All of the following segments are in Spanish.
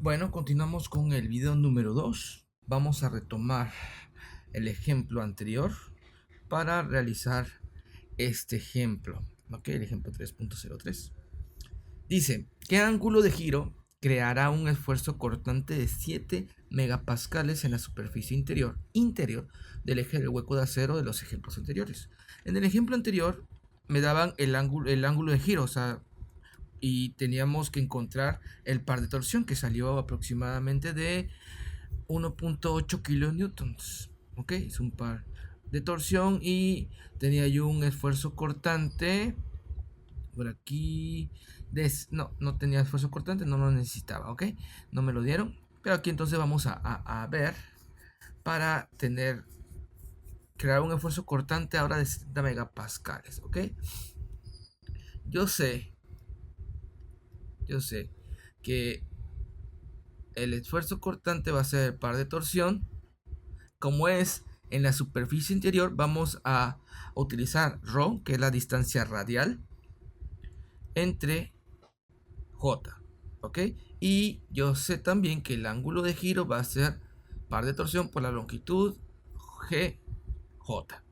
Bueno, continuamos con el video número 2. Vamos a retomar el ejemplo anterior para realizar este ejemplo. Ok, el ejemplo 3.03. Dice, ¿qué ángulo de giro creará un esfuerzo cortante de 7 megapascales en la superficie interior del eje del hueco de acero de los ejemplos anteriores? En el ejemplo anterior me daban el ángulo de giro, o sea, y teníamos que encontrar el par de torsión que salió aproximadamente de 1.8 kilonewtons. Ok, es un par de torsión y tenía yo un esfuerzo cortante por aquí. No tenía esfuerzo cortante, no lo necesitaba, ok, no me lo dieron. Pero aquí entonces vamos a ver para crear un esfuerzo cortante ahora de 70 megapascales, ok. Yo sé que el esfuerzo cortante va a ser el par de torsión. Como es en la superficie interior, vamos a utilizar ρ, que es la distancia radial, entre J. ¿Ok? Y yo sé también que el ángulo de giro va a ser par de torsión por la longitud GJ.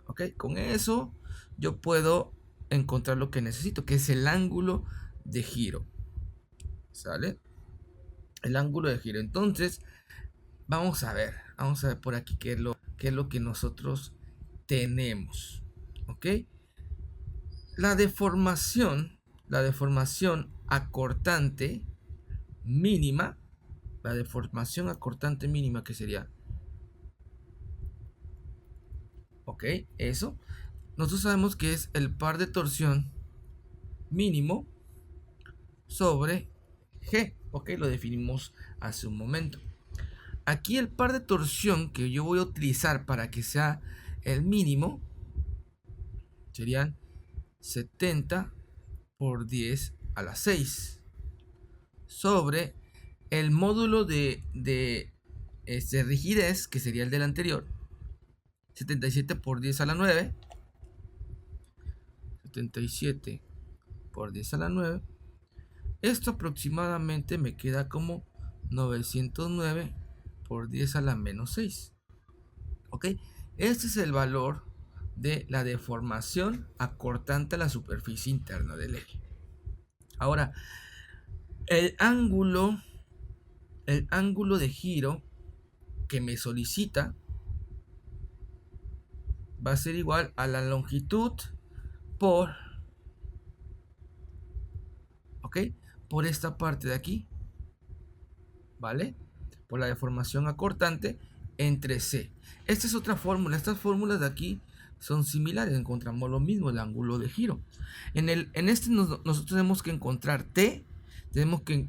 ¿Ok? Con eso yo puedo encontrar lo que necesito, que es el ángulo de giro. ¿Sale? El ángulo de giro. Entonces, vamos a ver por aquí qué es lo que nosotros tenemos. ¿Ok? La deformación acortante mínima, que sería, ¿ok? Eso, nosotros sabemos que es el par de torsión mínimo sobre G, ¿ok? Lo definimos hace un momento. Aquí el par de torsión que yo voy a utilizar para que sea el mínimo serían 70 por 10 a la 6 sobre el módulo de rigidez, que sería el del anterior, 77 por 10 a la 9. 77 por 10 a la 9. Esto aproximadamente me queda como 909 por 10 a la menos 6. ¿Ok? Este es el valor de la deformación acortante a la superficie interna del eje. Ahora, el ángulo de giro que me solicita va a ser igual a la longitud por, ¿ok? Por esta parte de aquí, ¿vale? Por la deformación acortante entre C. Esta es otra fórmula. Estas fórmulas de aquí son similares. Encontramos lo mismo, el ángulo de giro. En este nosotros tenemos que encontrar T.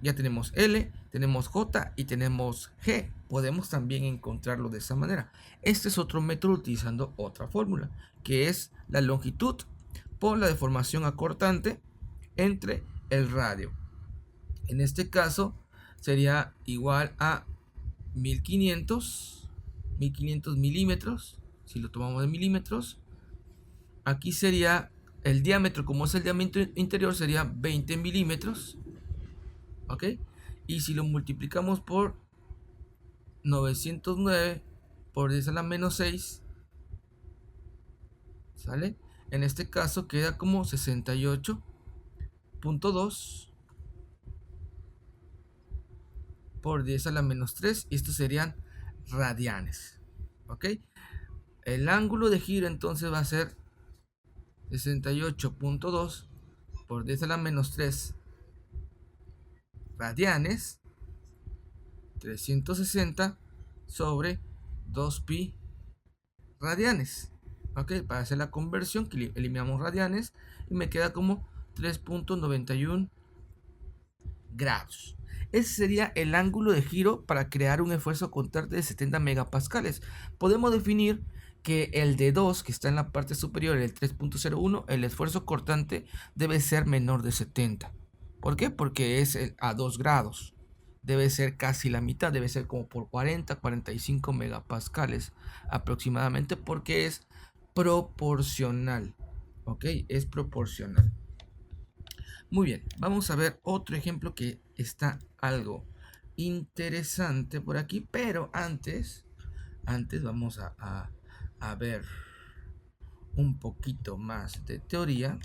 Ya tenemos L, tenemos J y tenemos G. Podemos también encontrarlo de esa manera. Este es otro método utilizando otra fórmula, que es la longitud por la deformación acortante entre el radio. En este caso sería igual a 1500 milímetros. Si lo tomamos en milímetros, aquí sería el diámetro, como es el diámetro interior, sería 20 milímetros. ¿Ok? Y si lo multiplicamos por 909 por 10 a la menos 6, ¿sale? En este caso queda como 68.2 por 10 a la menos 3. Y estos serían radianes. ¿Ok? El ángulo de giro entonces va a ser 68.2 por 10 a la menos 3 radianes, 360 sobre 2pi radianes. Ok, para hacer la conversión, que eliminamos radianes y me queda como 3.91 grados. Ese sería el ángulo de giro para crear un esfuerzo constante de 70 megapascales. Podemos definir que el de 2, que está en la parte superior, el 3.01, el esfuerzo cortante debe ser menor de 70. ¿Por qué? Porque es a 2 grados. Debe ser casi la mitad, debe ser como por 45 megapascales aproximadamente, porque es proporcional. ¿Ok? Es proporcional. Muy bien, vamos a ver otro ejemplo que está algo interesante por aquí, pero antes vamos a ver un poquito más de teoría,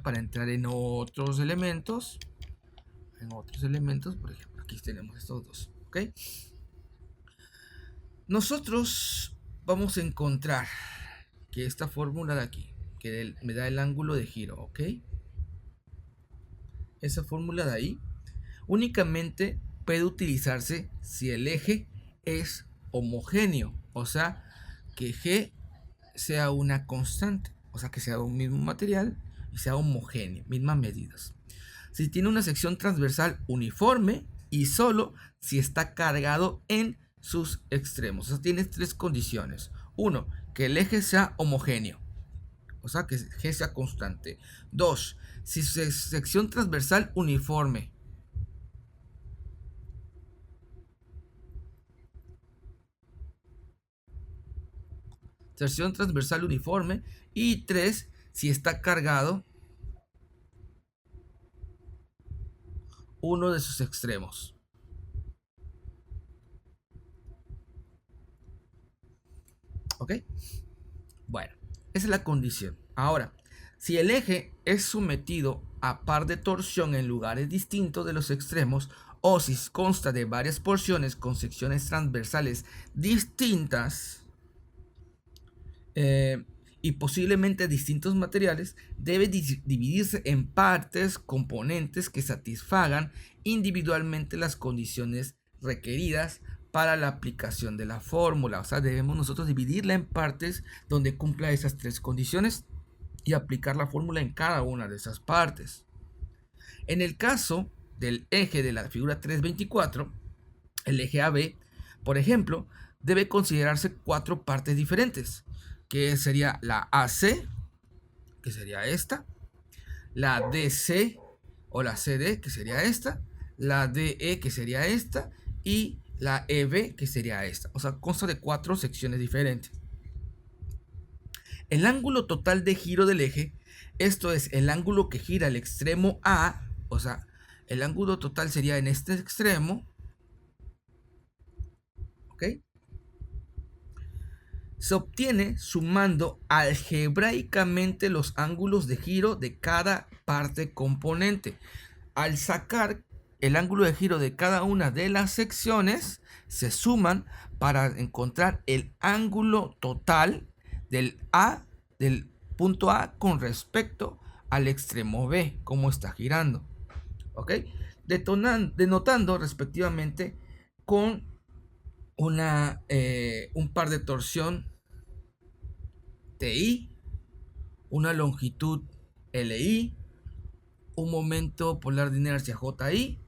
para entrar en otros elementos, por ejemplo, aquí tenemos estos dos, ¿ok? Nosotros vamos a encontrar que esta fórmula de aquí, que me da el ángulo de giro, ¿ok? Esa fórmula de ahí únicamente puede utilizarse si el eje es homogéneo, o sea, que G sea una constante, o sea, que sea un mismo material y sea homogéneo, mismas medidas. Si tiene una sección transversal uniforme y solo si está cargado en sus extremos. O sea, tiene tres condiciones. Uno, que el eje sea homogéneo, o sea, que G sea constante. Dos, si su sección transversal uniforme. Sección transversal uniforme. Y tres, si está cargado uno de sus extremos. ¿Ok? Bueno, esa es la condición. Ahora, si el eje es sometido a par de torsión en lugares distintos de los extremos, o si consta de varias porciones con secciones transversales distintas, y posiblemente distintos materiales, debe dividirse en partes, componentes que satisfagan individualmente las condiciones requeridas para la aplicación de la fórmula. O sea, debemos nosotros dividirla en partes donde cumpla esas tres condiciones y aplicar la fórmula en cada una de esas partes. En el caso del eje de la figura 324, el eje AB, por ejemplo, debe considerarse cuatro partes diferentes, que sería la AC, que sería esta, la DC o la CD, que sería esta, la DE, que sería esta, y la EB, que sería esta. O sea, consta de cuatro secciones diferentes. El ángulo total de giro del eje, esto es el ángulo que gira el extremo A, o sea, el ángulo total sería en este extremo, ¿ok? Se obtiene sumando algebraicamente los ángulos de giro de cada parte componente. Al sacar el ángulo de giro de cada una de las secciones, se suman para encontrar el ángulo total del punto A con respecto al extremo B, como está girando. ¿Ok? Denotando respectivamente con un par de torsión TI, una longitud LI, un momento polar de inercia JI,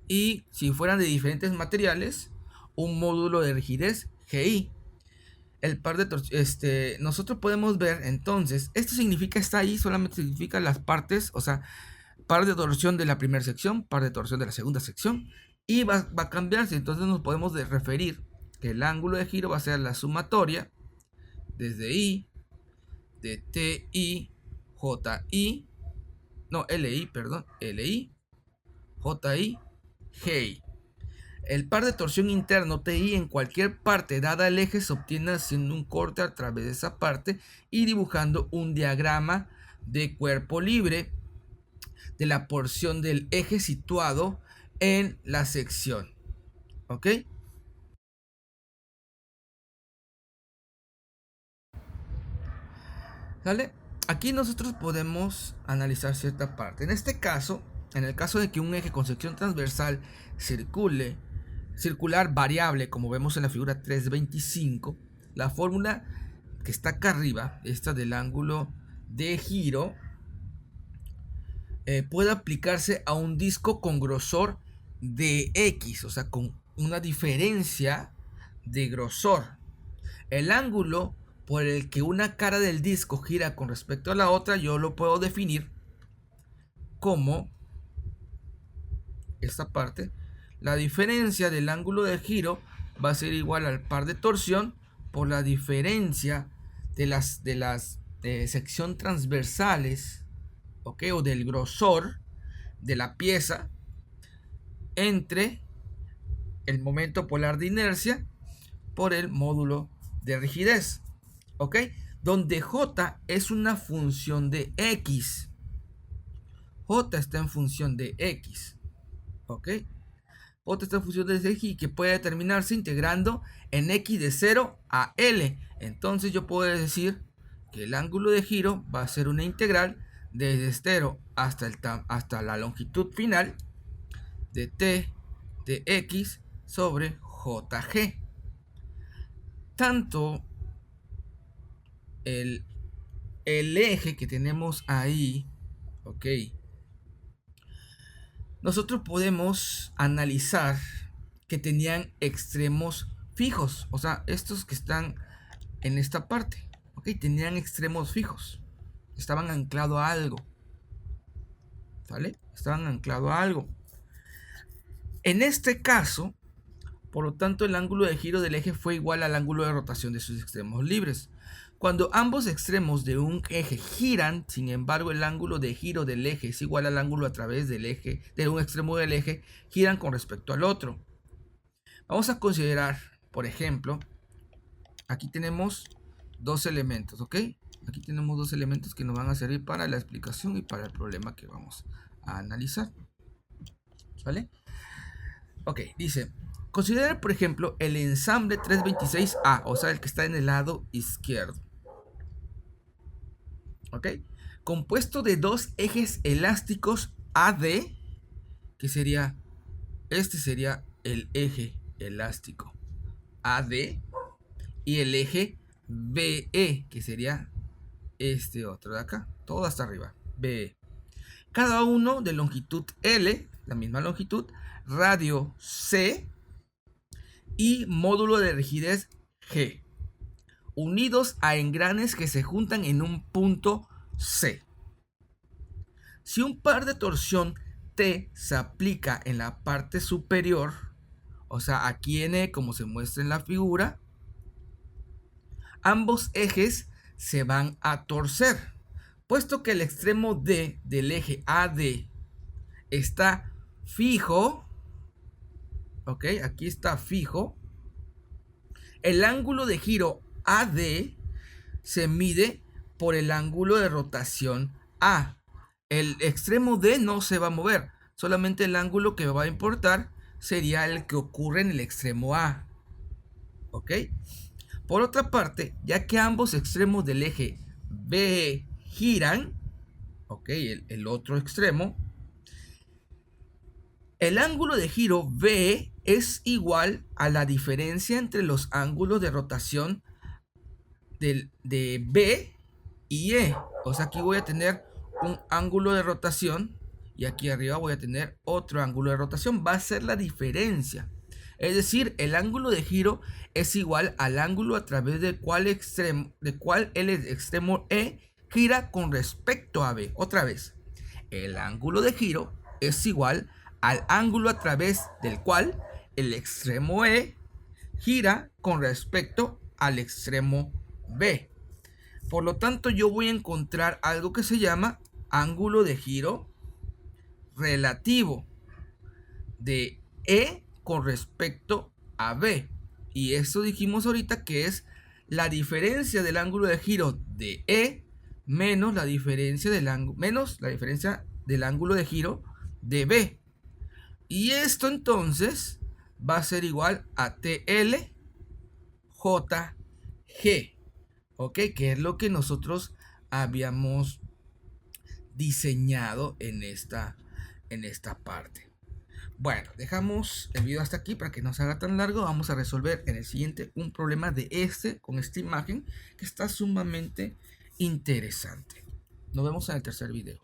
y si fueran de diferentes materiales, un módulo de rigidez GI. El par de nosotros podemos ver entonces, esto significa, está ahí, solamente significa las partes, o sea, par de torsión de la primera sección, par de torsión de la segunda sección, y va a cambiarse. Entonces nos podemos referir que el ángulo de giro va a ser la sumatoria desde I, de TI, JI, no, LI, perdón, LI, JI, GI. El par de torsión interno TI en cualquier parte dada el eje se obtiene haciendo un corte a través de esa parte y dibujando un diagrama de cuerpo libre de la porción del eje situado en la sección. ¿Ok? ¿Sale? Aquí nosotros podemos analizar cierta parte. En este caso, en el caso de que un eje con sección transversal circular variable, como vemos en la figura 325, la fórmula que está acá arriba, esta del ángulo de giro, puede aplicarse a un disco con grosor de X, o sea, con una diferencia de grosor. El ángulo por el que una cara del disco gira con respecto a la otra, yo lo puedo definir como esta parte. La diferencia del ángulo de giro va a ser igual al par de torsión por la diferencia de las sección transversales, ¿ok? O del grosor de la pieza entre el momento polar de inercia por el módulo de rigidez, ¿ok? Donde J es una función de X. J está en función de X, ¿ok? J está en función de X y que puede determinarse integrando en X de 0 a L. Entonces yo puedo decir que el ángulo de giro va a ser una integral desde 0 hasta la longitud final de T de X sobre JG. Tanto el eje que tenemos ahí, ok, nosotros podemos analizar que tenían extremos fijos, o sea, estos que están en esta parte, ok, tenían extremos fijos, estaban anclados a algo, ¿vale? Estaban anclados a algo. En este caso, por lo tanto, el ángulo de giro del eje fue igual al ángulo de rotación de sus extremos libres. Cuando ambos extremos de un eje giran, sin embargo, el ángulo de giro del eje es igual al ángulo a través del eje, de un extremo del eje, giran con respecto al otro. Vamos a considerar, por ejemplo, aquí tenemos dos elementos, ¿ok? Aquí tenemos dos elementos que nos van a servir para la explicación y para el problema que vamos a analizar, ¿vale? Ok, dice, considera, por ejemplo, el ensamble 326A, o sea, el que está en el lado izquierdo. ¿Ok? Compuesto de dos ejes elásticos AD, que sería, este sería el eje elástico AD, y el eje BE, que sería este otro de acá, todo hasta arriba, BE. Cada uno de longitud L, la misma longitud, radio C y módulo de rigidez G, unidos a engranes que se juntan en un punto C. Si un par de torsión T se aplica en la parte superior, o sea, aquí en E, como se muestra en la figura, ambos ejes se van a torcer, puesto que el extremo D del eje AD está fijo, ok, aquí está fijo, el ángulo de giro AD se mide por el ángulo de rotación A. El extremo D no se va a mover, solamente el ángulo que va a importar sería el que ocurre en el extremo A, ok. Por otra parte, ya que ambos extremos del eje B giran, ok, el otro extremo, el ángulo de giro B es igual a la diferencia entre los ángulos de rotación de B y E. O sea, aquí voy a tener un ángulo de rotación y aquí arriba voy a tener otro ángulo de rotación. Va a ser la diferencia. Es decir, el ángulo de giro es igual al ángulo a través del cual el extremo E gira con respecto a B. Otra vez, el ángulo de giro es igual al ángulo a través del cual el extremo E gira con respecto al extremo B. Por lo tanto, yo voy a encontrar algo que se llama ángulo de giro relativo de E con respecto a B. Y eso dijimos ahorita que es la diferencia del ángulo de giro de E menos la diferencia del ángulo de giro de B. Y esto entonces va a ser igual a TL JG. ¿Ok? Que es lo que nosotros habíamos diseñado en esta parte. Bueno, dejamos el video hasta aquí para que no se haga tan largo. Vamos a resolver en el siguiente un problema con esta imagen que está sumamente interesante. Nos vemos en el tercer video.